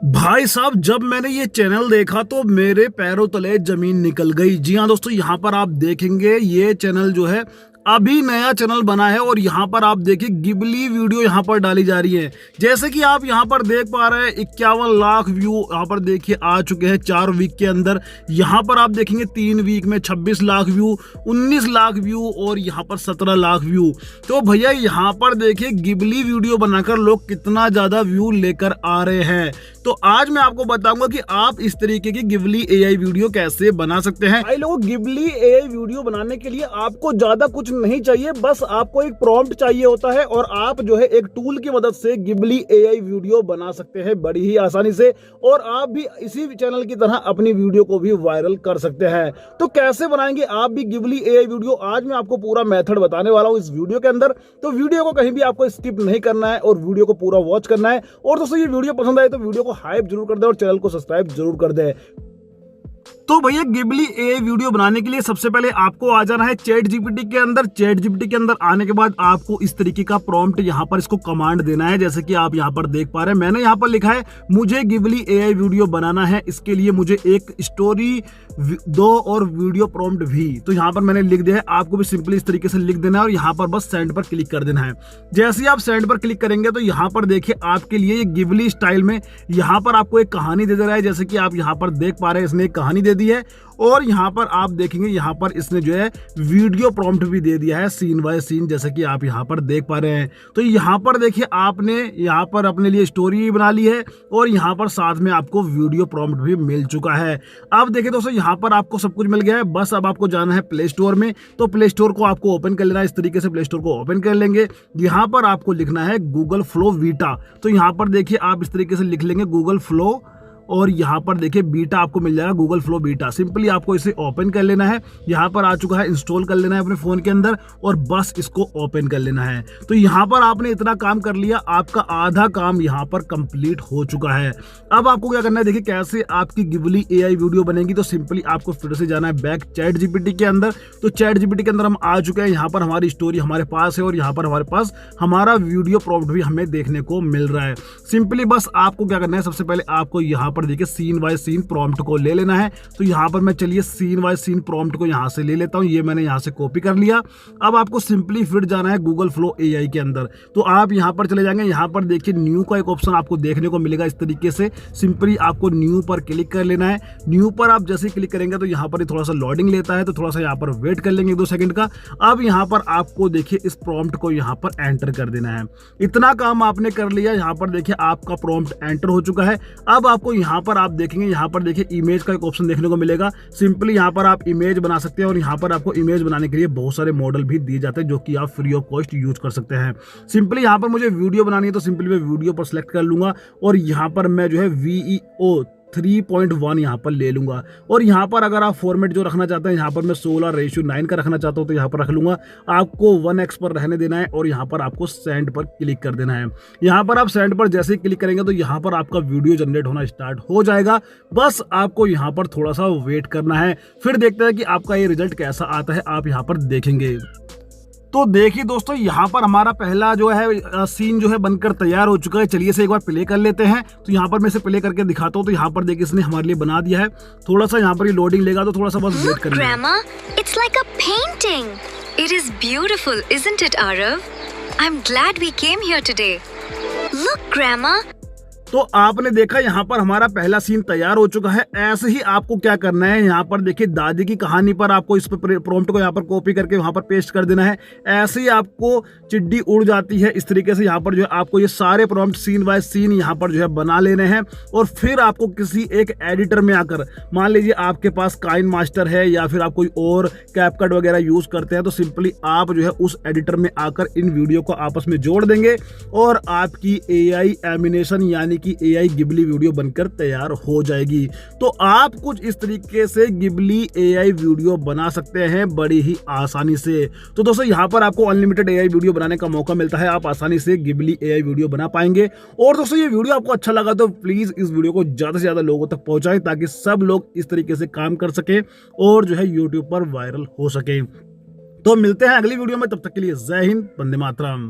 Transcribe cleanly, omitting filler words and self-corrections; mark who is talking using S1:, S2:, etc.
S1: भाई साहब, जब मैंने ये चैनल देखा तो मेरे पैरों तले जमीन निकल गई। जी हाँ दोस्तों, यहाँ पर आप देखेंगे ये चैनल जो है अभी नया चैनल बना है और यहाँ पर आप देखिए गिबली वीडियो यहाँ पर डाली जा रही है। जैसे कि आप यहाँ पर देख पा रहे हैं 51 लाख व्यू यहाँ पर देखिए आ चुके हैं 4 वीक के अंदर। यहाँ पर आप देखेंगे 3 वीक में 26 लाख व्यू, 19 लाख व्यू और यहाँ पर 17 लाख व्यू। तो भैया यहाँ पर देखिए गिबली वीडियो बनाकर लोग कितना ज्यादा व्यू लेकर आ रहे हैं। तो आज मैं आपको बताऊंगा कि आप इस तरीके की गिबली एआई वीडियो कैसे बना सकते हैं। भाई लोगों, गिबली एआई वीडियो बनाने के लिए आपको ज्यादा कुछ नहीं चाहिए, बस आपको एक प्रॉम्प्ट चाहिए होता है और आप जो है एक टूल की मदद से गिबली एआई वीडियो बना सकते हैं बड़ी ही आसानी से। और आप भी इसी चैनल की तरह अपनी वीडियो को भी वायरल कर सकते हैं। तो कैसे बनाएंगे आप भी गिबली एआई वीडियो, आज मैं आपको पूरा मेथड बताने वाला हूं इस वीडियो के अंदर। तो वीडियो को कहीं भी आपको स्किप नहीं करना है और वीडियो को पूरा वॉच करना है। और दोस्तों, ये वीडियो पसंद आए तो वीडियो को हाइप जरूर कर दे और चैनल को सब्सक्राइब जरूर कर दे। तो भैया गिबली एआई वीडियो बनाने के लिए सबसे पहले आपको आ जाना है चैट जीपीटी के अंदर। चैट जीपीटी के अंदर आने के बाद आपको इस तरीके का प्रॉम्प्ट यहाँ पर इसको कमांड देना है। जैसे कि आप यहाँ पर देख पा रहे हैं, मैंने यहाँ पर लिखा है मुझे गिबली एआई वीडियो बनाना है, इसके लिए मुझे एक स्टोरी दो और वीडियो प्रॉम्प्ट भी। तो यहाँ पर मैंने लिख दिया है, आपको भी सिंपली इस तरीके से लिख देना है और यहाँ पर बस सेंड पर क्लिक कर देना है। जैसे ही आप सेंड पर क्लिक करेंगे तो यहाँ पर देखिए आपके लिए ये गिबली स्टाइल में यहाँ पर आपको एक कहानी दे रहा है। जैसे कि आप यहाँ पर देख पा रहे हैं, इसने एक कहानी दे दी है और यहाँ पर आप देखेंगे यहाँ पर इसने जो है वीडियो प्रॉम्प्ट भी दे दिया है सीन बाय सीन, जैसे कि आप यहाँ पर देख पा रहे हैं। तो यहाँ पर देखिए आपने यहाँ पर अपने लिए स्टोरी बना ली है और यहाँ पर साथ में आपको वीडियो प्रॉम्प्ट भी मिल चुका है। अब देखिए दोस्तों, यहाँ पर आपको सब कुछ मिल गया है। बस अब आपको जाना है प्ले स्टोर में। तो प्ले स्टोर को आपको ओपन कर लेना है। इस तरीके से प्ले स्टोर को ओपन कर लेंगे। यहाँ पर आपको लिखना है गूगल फ्लो बीटा। तो यहाँ पर देखिए आप इस तरीके से लिख लेंगे गूगल फ्लो और यहाँ पर देखिए बीटा आपको मिल जाएगा, गूगल फ्लो बीटा। सिंपली आपको इसे ओपन कर लेना है। यहाँ पर आ चुका है, इंस्टॉल कर लेना है अपने फोन के अंदर और बस इसको ओपन कर लेना है। तो यहाँ पर आपने इतना काम कर लिया, आपका आधा काम यहाँ पर कंप्लीट हो चुका है। अब आपको क्या करना है, देखिए कैसे आपकी गिबली एआई वीडियो बनेगी। तो सिंपली आपको फिर से जाना है बैक चैट जीपीटी के अंदर। तो चैट जीपीटी के अंदर हम आ चुके हैं। यहाँ पर हमारी स्टोरी हमारे पास है और यहाँ पर हमारे पास हमारा वीडियो प्रॉम्प्ट भी हमें देखने को मिल रहा है। सिंपली बस आपको क्या करना है, सबसे पहले आपको यहाँ पर देखिए सीन बाय सीन प्रॉम्प्ट को ले लेना है। तो यहाँ पर मैं चलिए सीन बाय सीन प्रॉम्प्ट को यहाँ से ले लेता हूँ। ये मैंने यहाँ से कॉपी कर लिया। अब आपको सिंपली फिर जाना है गूगल फ्लो एआई के अंदर। तो आप यहाँ पर चले जाएंगे। यहाँ पर देखिए न्यू का एक ऑप्शन आपको देखने को मिलेगा इस तरीके से। सिंपली आपको न्यू पर क्लिक कर लेना है। न्यू पर आप जैसे क्लिक करेंगे तो यहाँ पर थोड़ा सा लोडिंग लेता है, तो थोड़ा सा यहाँ पर वेट कर लेंगे 2 सेकंड का। अब यहाँ पर आपको देखिए इस प्रॉम्प्ट को यहाँ पर एंटर कर देना है। इतना काम आपने कर लिया। यहाँ पर देखिए आपका प्रॉम्प्ट एंटर हो चुका है। अब आपको यहाँ पर आप देखेंगे, यहाँ पर देखिए इमेज का एक ऑप्शन देखने को मिलेगा। सिंपली यहाँ पर आप इमेज बना सकते हैं और यहाँ पर आपको इमेज बनाने के लिए बहुत सारे मॉडल भी दिए जाते हैं जो कि आप फ्री ऑफ कॉस्ट यूज कर सकते हैं। सिंपली यहाँ पर मुझे वीडियो बनानी है तो सिंपली मैं वीडियो पर सिलेक्ट कर लूंगा और यहाँ पर मैं जो है VEO 3.1 यहाँ पर ले लूंगा। और यहाँ पर अगर आप फॉर्मेट जो रखना चाहते हैं, यहाँ पर मैं 16:9 का रखना चाहता हूँ तो यहाँ पर रख लूंगा। आपको 1x पर रहने देना है और यहाँ पर आपको सेंड पर क्लिक कर देना है। यहाँ पर आप सेंड पर जैसे ही क्लिक करेंगे तो यहाँ पर आपका वीडियो जनरेट होना स्टार्ट हो जाएगा। बस आपको यहाँ पर थोड़ा सा वेट करना है, फिर देखते हैं कि आपका ये रिजल्ट कैसा आता है। आप यहाँ पर देखेंगे तो देखिए दोस्तों, यहाँ पर हमारा पहला जो है सीन जो है बनकर तैयार हो चुका है। चलिए इसे एक बार प्ले कर लेते हैं। तो यहाँ पर मैं इसे प्ले करके दिखाता हूँ। तो यहाँ पर देखिए इसने हमारे लिए बना दिया है। थोड़ा सा यहाँ पर ये लोडिंग लेगा तो थोड़ा सा बस वेट करिए।
S2: Grandma, it's like a painting. It is beautiful, isn't it, Arav? I'm glad we came here today. Look, Grandma.
S1: तो आपने देखा यहाँ पर हमारा पहला सीन तैयार हो चुका है। ऐसे ही आपको क्या करना है, यहाँ पर देखिए दादी की कहानी पर आपको इस प्रॉम्प्ट को यहाँ पर कॉपी करके वहाँ पर पेस्ट कर देना है। ऐसे ही आपको चिड्डी उड़ जाती है इस तरीके से। यहाँ पर जो है आपको ये सारे प्रॉम्प्ट सीन बाय सीन यहाँ पर जो है बना लेने हैं और फिर आपको किसी एक एडिटर में आकर, मान लीजिए आपके पास काइन मास्टर है या फिर आप कोई और कैपकट वगैरह यूज करते हैं, तो सिंपली आप जो है उस एडिटर में आकर इन वीडियो को आपस में जोड़ देंगे और आपकी एआई एनिमेशन यानी कि एआई गिबली वीडियो बनकर तैयार हो जाएगी। तो आप कुछ इस तरीके से गिबली एआई वीडियो बना सकते हैं बड़ी ही आसानी से। तो दोस्तों, यहाँ पर आपको अनलिमिटेड एआई वीडियो बनाने का मौका मिलता है। आप आसानी से गिबली एआई वीडियो बना पाएंगे। और दोस्तों, ये वीडियो आपको अच्छा लगा तो प्लीज इस वीडियो को ज्यादा से ज्यादा लोगों तक पहुंचाएं ताकि सब लोग इस तरीके से काम कर सके और जो है यूट्यूब पर वायरल हो सके। तो मिलते हैं अगली वीडियो में, तब तक के लिए जय हिंद, वंदे मातरम।